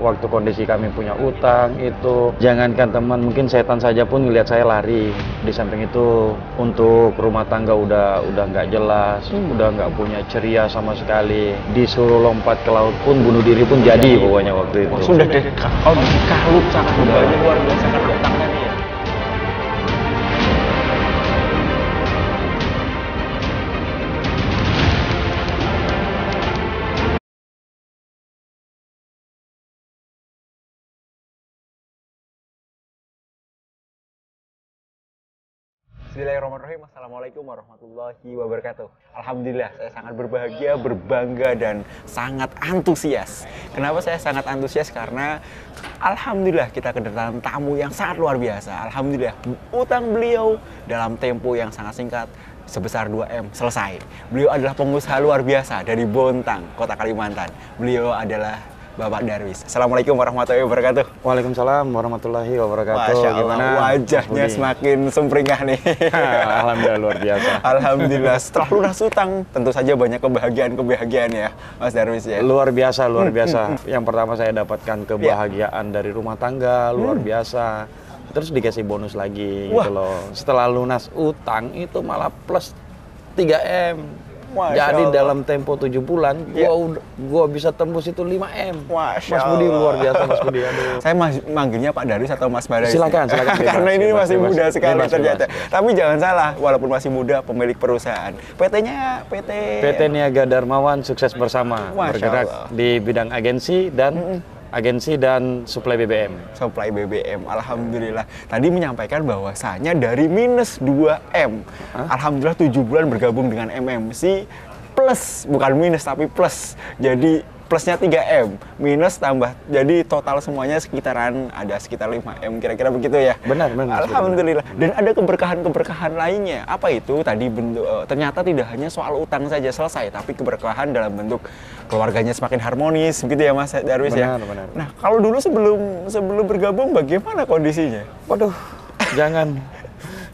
Waktu kondisi kami punya utang itu, jangankan teman, mungkin setan saja pun ngelihat saya lari. Di samping itu untuk rumah tangga udah nggak jelas, udah nggak punya ceria sama sekali. Disuruh lompat ke laut pun, bunuh diri pun jadi pokoknya waktu itu. Sudah deh, kau kalut sangat bebannya luar biasa karena utangnya nih ya. Bismillahirrahmanirrahim. Assalamualaikum warahmatullahi wabarakatuh. Alhamdulillah, saya sangat berbahagia, berbangga, dan sangat antusias. Kenapa saya sangat antusias? Karena alhamdulillah kita kedatangan tamu yang sangat luar biasa. Alhamdulillah, utang beliau dalam tempo yang sangat singkat sebesar 2M selesai. Beliau adalah pengusaha luar biasa dari Bontang, Kota Kalimantan. Beliau adalah Bapak Darwis. Assalamualaikum warahmatullahi wabarakatuh. Waalaikumsalam warahmatullahi wabarakatuh. Masya Allah, gimana wajahnya semakin sumringah nih. Alhamdulillah luar biasa. Alhamdulillah, setelah lunas utang, tentu saja banyak kebahagiaan ya, Mas Darwis ya. Luar biasa, luar biasa. Yang pertama saya dapatkan kebahagiaan dari rumah tangga, luar biasa. Terus dikasih bonus lagi gitu loh. Setelah lunas utang itu malah plus 3M. Jadi dalam tempo 7 bulan, gua bisa tembus itu 5M. Mas Budi luar biasa, Mas Budi. Aduh. Saya manggilnya Pak Darwis atau Mas Darwis. Silakan. Karena ini masih muda sekali ternyata. Tapi jangan salah, walaupun masih muda, pemilik perusahaan. PT-nya PT Niaga Darmawan Sukses Bersama, bergerak di bidang agensi dan suplai BBM. Suplai BBM, alhamdulillah. Tadi menyampaikan bahwasanya dari minus 2M, alhamdulillah 7 bulan bergabung dengan MMC, plus, bukan minus tapi plus. Jadi plusnya 3M, minus tambah, jadi total semuanya ada sekitar 5M, kira-kira begitu ya? Benar. Alhamdulillah. Dan ada keberkahan-keberkahan lainnya. Apa itu? Tadi ternyata tidak hanya soal utang saja selesai, tapi keberkahan dalam bentuk keluarganya semakin harmonis, begitu ya Mas Darwis ya? Benar. Nah, kalau dulu sebelum bergabung bagaimana kondisinya? Waduh, jangan.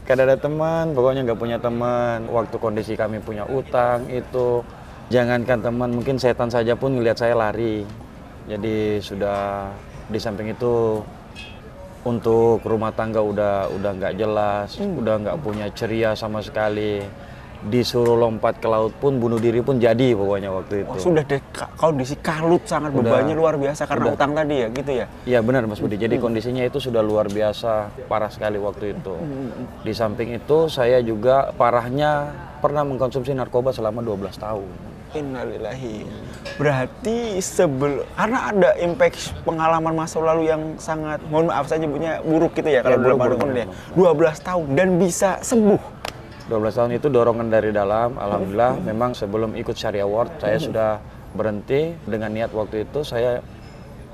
Kan ada teman, pokoknya nggak punya teman. Waktu kondisi kami punya utang itu, jangankan teman, mungkin setan saja pun ngelihat saya lari. Jadi sudah di samping itu untuk rumah tangga udah nggak jelas, udah nggak punya ceria sama sekali. Disuruh lompat ke laut pun, bunuh diri pun jadi pokoknya waktu itu. Sudah deh, kondisi kalut sangat bebannya luar biasa karena utang tadi ya, gitu ya? Iya benar Mas Budi, jadi kondisinya itu sudah luar biasa, parah sekali waktu itu. Di samping itu saya juga parahnya pernah mengkonsumsi narkoba selama 12 tahun. Innalillahi. Berarti karena ada impact pengalaman masa lalu yang sangat, mohon maaf saya nyebutnya buruk gitu ya, kalau dalam ya. 12 tahun dan bisa sembuh. 12 tahun itu dorongan dari dalam, alhamdulillah. Memang sebelum ikut Syariah Award saya sudah berhenti dengan niat waktu itu saya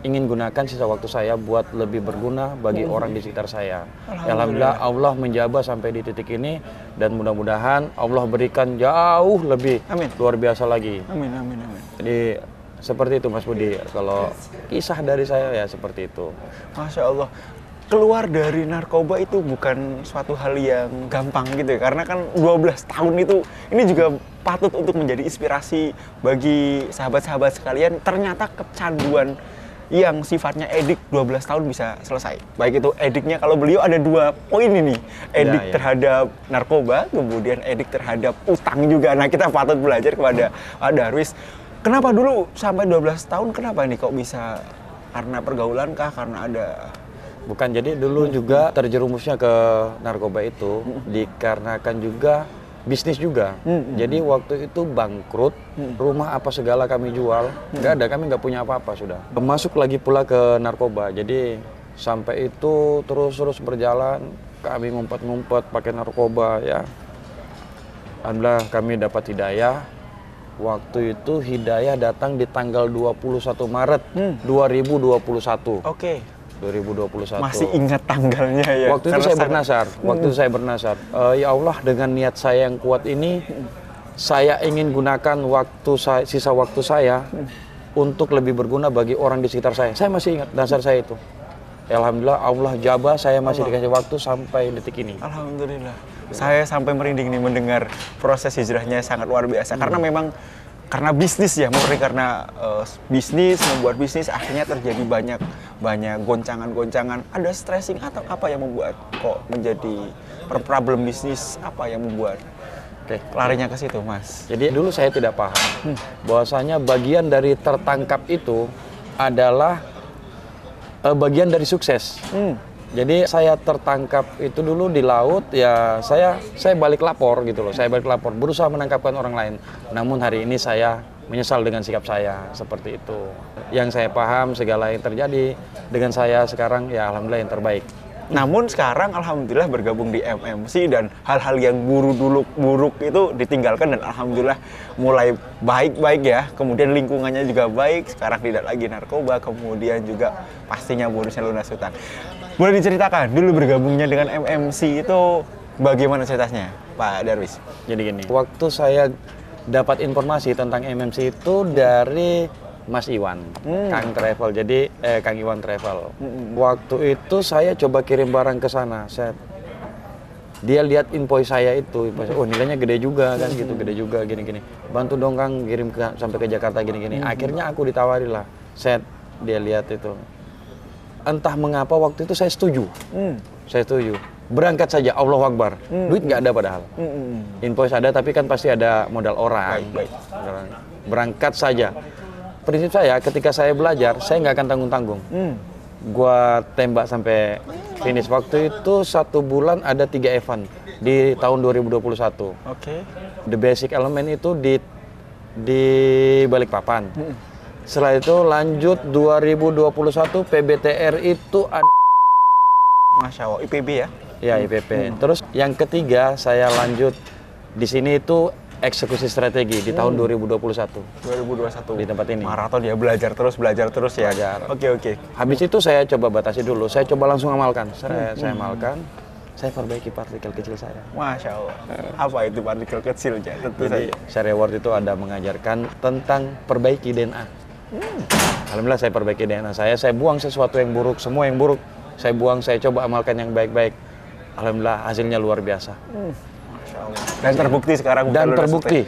ingin gunakan sisa waktu saya buat lebih berguna bagi orang di sekitar saya. Alhamdulillah Allah menjaga sampai di titik ini, dan mudah-mudahan Allah berikan jauh lebih luar biasa lagi. Amin. Jadi seperti itu Mas Budi, kalau kisah dari saya ya seperti itu. Masya Allah. Keluar dari narkoba itu bukan suatu hal yang gampang gitu ya, karena kan 12 tahun itu, ini juga patut untuk menjadi inspirasi bagi sahabat-sahabat sekalian. Ternyata kecanduan yang sifatnya edik 12 tahun bisa selesai. Baik itu ediknya, kalau beliau ada 2 poin ini, edik terhadap narkoba, kemudian edik terhadap utang juga. Nah, kita patut belajar kepada Pak Darwis. Kenapa dulu sampai 12 tahun, kenapa nih kok bisa? Karena pergaulan kah? Karena ada... Bukan, jadi dulu juga terjerumusnya ke narkoba itu dikarenakan juga bisnis juga. Jadi waktu itu bangkrut, rumah apa segala kami jual, nggak ada, kami nggak punya apa-apa sudah. Masuk lagi pula ke narkoba, jadi sampai itu terus berjalan, kami ngumpet-ngumpet pakai narkoba ya. Alhamdulillah kami dapat hidayah. Waktu itu hidayah datang di tanggal 21 Maret 2021. Oke. 2021. Masih ingat tanggalnya ya? Waktu itu saya bernasar. Ya Allah, dengan niat saya yang kuat ini, saya ingin gunakan sisa waktu saya untuk lebih berguna bagi orang di sekitar saya. Saya masih ingat dasar saya itu. Alhamdulillah Allah jaba, saya masih dikasih waktu sampai detik ini. Alhamdulillah. Saya sampai merinding nih mendengar proses hijrahnya, sangat luar biasa. Karena memang karena bisnis ya, murni karena membuat bisnis akhirnya terjadi banyak goncangan-goncangan. Ada stressing atau apa yang membuat kok menjadi problem bisnis, apa yang membuat larinya ke situ, Mas? Jadi dulu saya tidak paham bahwasanya bagian dari tertangkap itu adalah bagian dari sukses. Jadi saya tertangkap itu dulu di laut, ya saya balik lapor gitu loh. Saya balik lapor, berusaha menangkapkan orang lain. Namun hari ini saya menyesal dengan sikap saya seperti itu. Yang saya paham segala yang terjadi dengan saya sekarang, ya alhamdulillah yang terbaik. Namun sekarang alhamdulillah bergabung di MMC dan hal-hal yang buruk itu ditinggalkan dan alhamdulillah mulai baik-baik ya. Kemudian lingkungannya juga baik, sekarang tidak lagi narkoba, kemudian juga pastinya bonusnya lunas hutang. Boleh diceritakan dulu bergabungnya dengan MMC itu bagaimana ceritanya, Pak Darwis? Jadi gini, waktu saya dapat informasi tentang MMC itu dari Mas Iwan, Kang Travel. Jadi Kang Iwan Travel. Waktu itu saya coba kirim barang ke sana. Dia lihat invoice saya itu, oh nilainya gede juga kan gitu, gede juga gini-gini. Bantu dong Kang kirim sampai ke Jakarta gini-gini. Akhirnya aku ditawari lah. Dia lihat itu. Entah mengapa waktu itu saya setuju. Saya setuju. Berangkat saja, Allahu Akbar. Duit nggak ada padahal. Invoice ada tapi kan pasti ada modal orang. Baik. Berangkat saja. Prinsip saya, ketika saya belajar, saya nggak akan tanggung-tanggung. Gua tembak sampai finish. Waktu itu 1 bulan ada 3 event di tahun 2021. Oke. The basic element itu di Balikpapan. Setelah itu lanjut 2021 PBTR itu ada. Masya Allah, IPB ya? Ya, IPP. Terus yang ketiga saya lanjut di sini itu eksekusi strategi di tahun 2021. 2021. Di tempat ini. Maraton ya, belajar terus ya. Belajar. Oke. Habis itu saya coba batasi dulu. Saya coba langsung amalkan. Saya amalkan. Saya perbaiki partikel kecil saya. Masya Allah. Apa itu partikel kecilnya? Tentu Jadi, saja. Syariah Award itu ada mengajarkan tentang perbaiki DNA. Alhamdulillah saya perbaiki DNA saya buang sesuatu yang buruk, semua yang buruk saya buang, saya coba amalkan yang baik-baik. Alhamdulillah hasilnya luar biasa. Masya Allah. Dan terbukti sekarang. Dan terbukti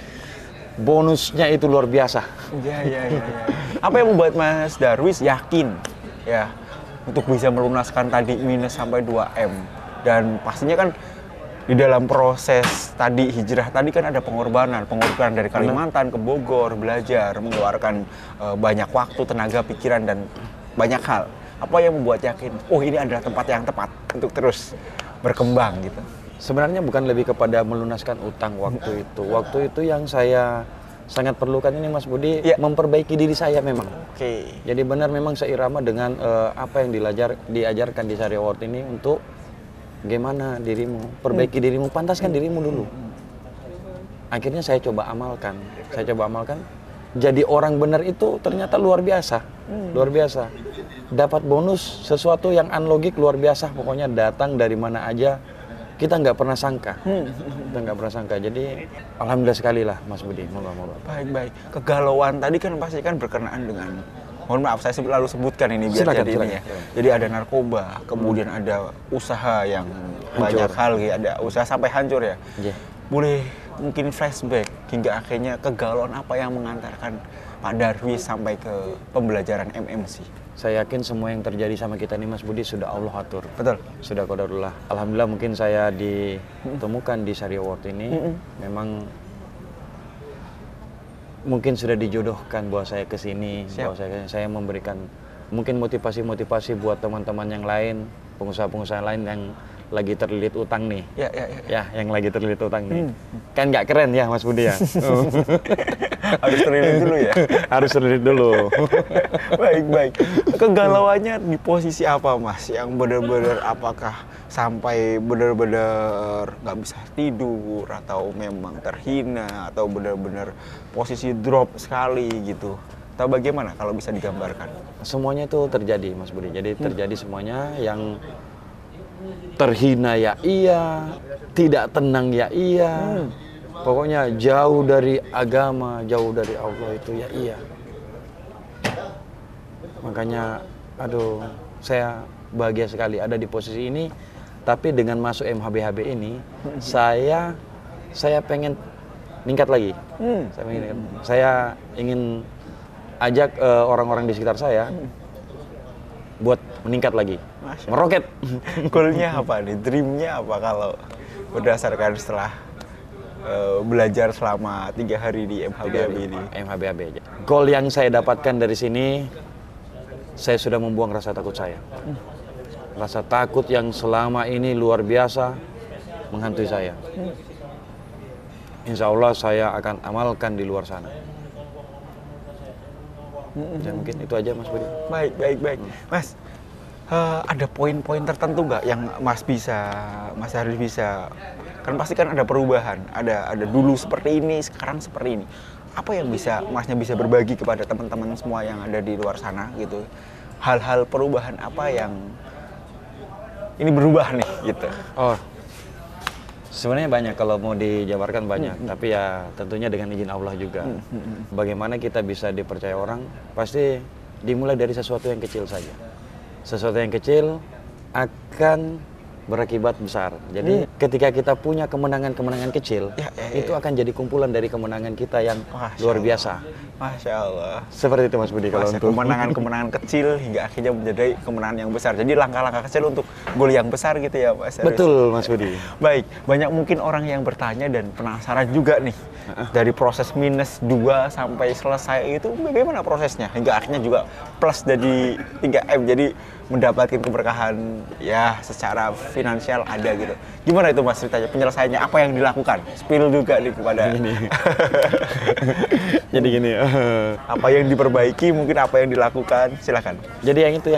bonusnya itu luar biasa. Iya. Apa yang membuat Mas Darwis yakin ya untuk bisa melunaskan tadi minus sampai 2M? Dan pastinya kan di dalam proses tadi hijrah tadi kan ada pengorbanan dari Kalimantan ke Bogor, belajar, mengeluarkan banyak waktu, tenaga, pikiran dan banyak hal. Apa yang membuat yakin, oh ini adalah tempat yang tepat untuk terus berkembang gitu? Sebenarnya bukan lebih kepada melunaskan utang waktu itu. Waktu itu yang saya sangat perlukan ini Mas Budi, memperbaiki diri saya memang. Oke. Jadi benar memang seirama dengan apa yang diajarkan di Syariah Award ini untuk gimana dirimu, perbaiki dirimu, pantaskan dirimu dulu. Akhirnya saya coba amalkan. Jadi orang benar itu ternyata luar biasa. Luar biasa. Dapat bonus sesuatu yang unlogik luar biasa. Pokoknya datang dari mana aja. Kita nggak pernah sangka. Jadi alhamdulillah sekali lah Mas Budi. Moga-moga. Baik. Kegalauan tadi kan pasti kan berkenaan dengan, mohon maaf saya lalu sebutkan ini biar Silakan. ya. Jadi ada narkoba, kemudian ada usaha yang Hancur. banyak hal, ada usaha sampai hancur ya. Yeah. Boleh mungkin flashback hingga akhirnya kegalauan apa yang mengantarkan Pak Darwis sampai ke pembelajaran MMC? Saya yakin semua yang terjadi sama kita ini Mas Budi sudah Allah atur. Betul. Sudah qadarullah. Alhamdulillah mungkin saya ditemukan di Syariah Award ini memang mungkin sudah dijodohkan bahwa saya ke sini, bahwa saya memberikan mungkin motivasi-motivasi buat teman-teman yang lain, pengusaha-pengusaha lain yang lagi terlilit utang nih. Ya, yang lagi terlilit utang nih. Kan nggak keren ya Mas Budi ya? Harus terlilit dulu ya? Harus terlilit dulu. Baik. Kegalauannya di posisi apa Mas? Yang benar-benar apakah sampai benar-benar nggak bisa tidur, atau memang terhina, atau benar-benar posisi drop sekali gitu? Atau bagaimana kalau bisa digambarkan? Semuanya itu terjadi Mas Budi. Jadi terjadi semuanya, yang terhina ya iya, tidak tenang ya iya. Pokoknya jauh dari agama, jauh dari Allah itu ya iya. Makanya aduh, saya bahagia sekali ada di posisi ini. Tapi dengan masuk MHBHB ini, saya pengen meningkat lagi. Saya ingin ajak orang-orang di sekitar saya buat meningkat lagi, meroket. Goalnya apa nih? Dreamnya apa kalau berdasarkan setelah belajar selama 3 hari di MHBAB ini? MHBAB aja. Goal yang saya dapatkan dari sini, saya sudah membuang rasa takut saya. Rasa takut yang selama ini luar biasa menghantui saya. Insya Allah saya akan amalkan di luar sana. Ya, mungkin itu aja Mas Budi. Baik. Mas, ada poin-poin tertentu nggak yang Mas Darwis bisa? Kan pasti kan ada perubahan. Ada dulu seperti ini, sekarang seperti ini. Apa yang Masnya bisa berbagi kepada teman-teman semua yang ada di luar sana gitu? Hal-hal perubahan apa yang ini berubah nih gitu? Oh, sebenarnya banyak, kalau mau dijabarkan banyak, tapi ya tentunya dengan izin Allah juga. Bagaimana kita bisa dipercaya orang, pasti dimulai dari sesuatu yang kecil saja. Sesuatu yang kecil akan berakibat besar. Jadi ketika kita punya kemenangan-kemenangan kecil, itu akan jadi kumpulan dari kemenangan kita yang luar biasa. Masya Allah. Seperti itu Mas Budi, kalau untuk kemenangan-kemenangan kecil hingga akhirnya menjadi kemenangan yang besar. Jadi langkah-langkah kecil untuk gol yang besar gitu ya Mas Darwis. Betul Mas Budi. Baik, banyak mungkin orang yang bertanya dan penasaran juga nih. Dari proses minus 2 sampai selesai itu bagaimana prosesnya? Hingga akhirnya juga plus jadi 3M. Jadi mendapatkan keberkahan ya secara finansial ada gitu. Gimana itu Mas ceritanya? Penyelesaiannya apa yang dilakukan? Spill juga nih kepada Gini. Jadi gini. Apa yang diperbaiki, mungkin apa yang dilakukan, silakan. Jadi yang itu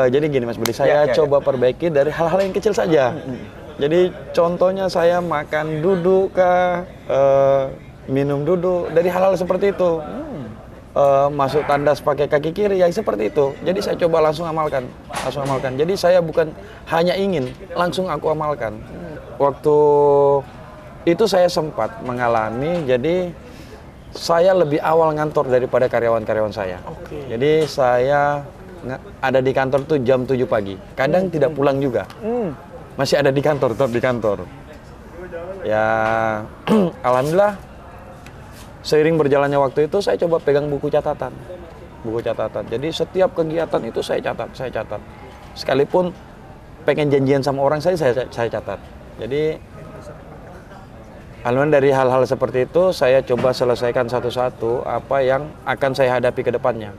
jadi gini Mas Budi, saya coba perbaiki dari hal-hal yang kecil saja. Jadi contohnya saya makan duduk kah, minum duduk, dari hal-hal seperti itu. Masuk tandas pakai kaki kiri, ya seperti itu. Jadi saya coba langsung amalkan. Jadi saya bukan hanya ingin, langsung aku amalkan. Waktu itu saya sempat mengalami, jadi saya lebih awal ngantor daripada karyawan-karyawan saya. Jadi saya ada di kantor tuh jam 7 pagi. Kadang tidak pulang juga. Masih ada di kantor, tetap di kantor. Ya, alhamdulillah seiring berjalannya waktu itu saya coba pegang buku catatan. Jadi setiap kegiatan itu saya catat. Sekalipun pengen janjian sama orang saya catat. Jadi alhamdulillah dari hal-hal seperti itu saya coba selesaikan satu-satu apa yang akan saya hadapi ke depannya.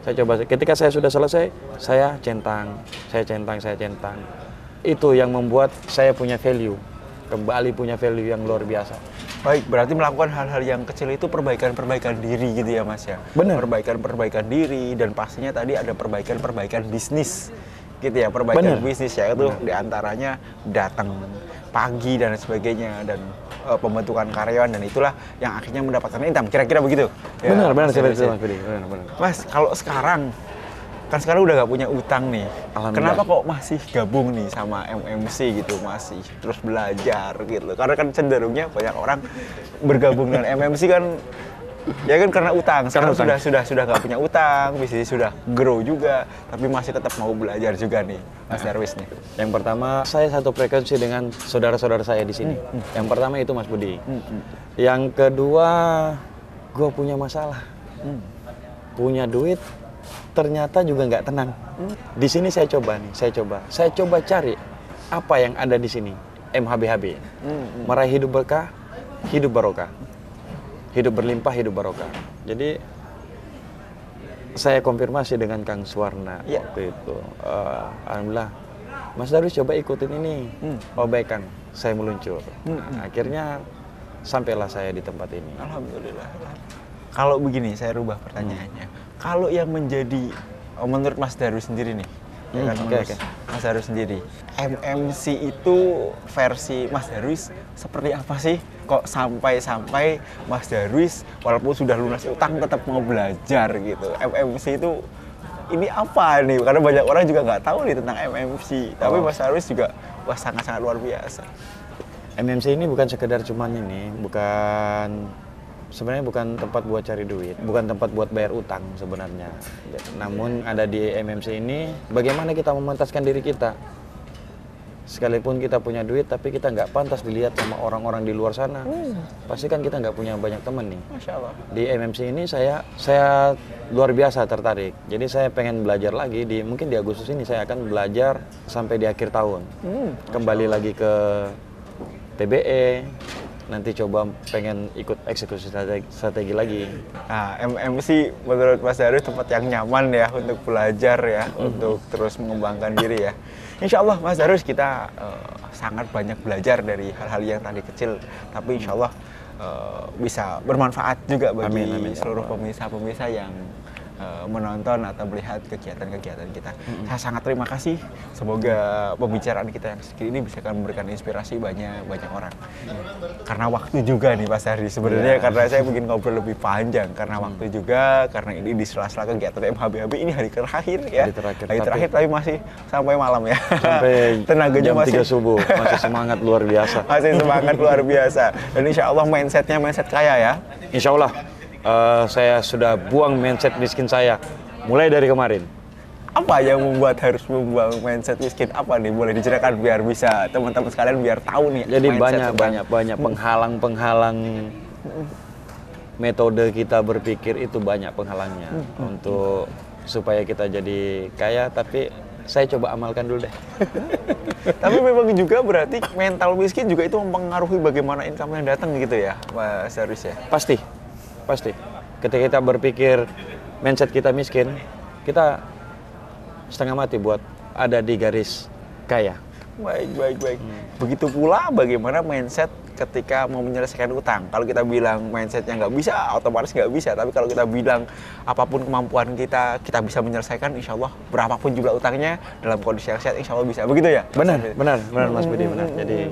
Saya coba, ketika saya sudah selesai, saya centang. Itu yang membuat saya punya value, kembali punya value yang luar biasa. Baik, berarti melakukan hal-hal yang kecil itu perbaikan diri gitu ya Mas ya? Benar. Perbaikan diri, dan pastinya tadi ada perbaikan bisnis gitu ya, perbaikan bisnis ya, itu diantaranya datang pagi dan sebagainya, dan pembentukan karyawan, dan itulah yang akhirnya mendapatkan income, kira-kira begitu? Benar, ya, seperti itu Mas Budi. Benar. Mas, kalau sekarang udah gak punya utang nih, kenapa kok masih gabung nih sama MMC gitu, masih terus belajar gitu? Karena kan cenderungnya banyak orang bergabung dengan MMC kan, ya kan karena utang. Sekarang sudah gak punya utang, bisnis sudah grow juga, tapi masih tetap mau belajar juga nih, Mas Darwis nih. Yang pertama, saya satu frekuensi dengan saudara-saudara saya di sini. Yang pertama itu Mas Budi. Yang kedua, gue punya masalah, punya duit, ternyata juga nggak tenang. Di sini saya coba cari apa yang ada di sini. MHBHB, meraih hidup berkah, hidup barokah, hidup berlimpah, hidup barokah. Jadi saya konfirmasi dengan Kang Suwarna waktu itu. Alhamdulillah, Mas Darwis coba ikutin ini. Oh baik Kang, saya meluncur. Akhirnya sampailah saya di tempat ini. Alhamdulillah. Kalau begini, saya rubah pertanyaannya. Kalau yang menjadi, menurut Mas Darwis sendiri nih, ya kan, Mas Darwis sendiri, MMC itu versi Mas Darwis seperti apa sih? Kok sampai Mas Darwis walaupun sudah lunas utang tetap mau belajar gitu? MMC itu ini apa nih? Karena banyak orang juga nggak tahu nih tentang MMC, tapi Mas Darwis juga sangat-sangat luar biasa. MMC ini bukan sekedar cuman ini, sebenarnya bukan tempat buat cari duit, bukan tempat buat bayar utang sebenarnya. Namun ada di MMC ini, bagaimana kita memantaskan diri kita. sekalipun kita punya duit tapi kita nggak pantas dilihat sama orang-orang di luar sana. Pasti kan kita nggak punya banyak teman nih. Masya Allah. Di MMC ini saya luar biasa tertarik. Jadi saya pengen belajar lagi mungkin di Agustus ini saya akan belajar sampai di akhir tahun. Kembali lagi ke TBE. Nanti coba pengen ikut eksekusi strategi lagi. Nah, MMC menurut Mas Darwis tempat yang nyaman ya untuk belajar ya, untuk terus mengembangkan diri ya. Insya Allah Mas Darwis kita sangat banyak belajar dari hal-hal yang tadi kecil, tapi insya Allah bisa bermanfaat juga bagi Amin. seluruh pemirsa-pemirsa yang menonton atau melihat kegiatan-kegiatan kita. Saya sangat terima kasih. Semoga pembicaraan kita yang sedikit ini bisa memberikan inspirasi banyak orang. Karena waktu juga nih Mas Hari sebenarnya, karena saya mungkin ngobrol lebih panjang karena waktu juga, karena ini di sela-sela kegiatan MHBHB ini hari terakhir ya. Hari terakhir tapi masih sampai malam ya. Sampai tenaganya jam masih 3 subuh, masih semangat luar biasa. Masih semangat luar biasa. Dan insya Allah mindsetnya mindset kaya ya. Insya Allah saya sudah buang mindset miskin saya mulai dari kemarin. Apa yang membuat harus membuang mindset miskin? Apa nih? Boleh diceritakan biar bisa teman-teman sekalian biar tahu nih. Jadi banyak penghalang metode kita berpikir itu banyak penghalangnya untuk supaya kita jadi kaya, tapi saya coba amalkan dulu deh. Tapi memang juga berarti mental miskin juga itu mempengaruhi bagaimana income yang datang gitu ya, Mas Darwis ya? Pasti. Ketika kita berpikir mindset kita miskin, kita setengah mati buat ada di garis kaya. Baik. Begitu pula bagaimana mindset ketika mau menyelesaikan utang. Kalau kita bilang mindsetnya nggak bisa, otomatis nggak bisa. Tapi kalau kita bilang apapun kemampuan kita bisa menyelesaikan, insya Allah berapapun jumlah utangnya dalam kondisi yang sehat, insya Allah bisa. Begitu ya? Benar Mas Budi, benar. Jadi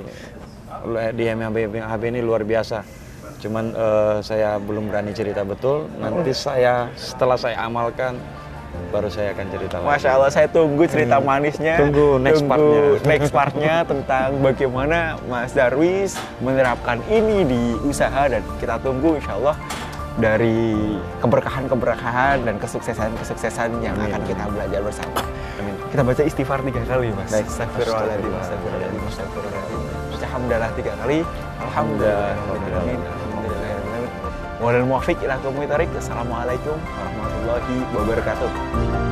di MHB ini luar biasa. Cuman saya belum berani cerita betul. Nanti setelah saya amalkan, baru saya akan cerita lagi. Masya Allah, saya tunggu cerita manisnya. Tunggu next partnya tentang bagaimana Mas Darwis menerapkan ini di usaha, dan kita tunggu insya Allah dari keberkahan dan kesuksesan yang akan kita belajar bersama. Amin. Kita baca istighfar 3 kali, Mas. Baik. Astagfirullahaladzim. Alhamdulillah 3 kali. Alhamdulillah. Wabil muwaffiq ila aqwamit thoriq. Assalamualaikum warahmatullahi wabarakatuh.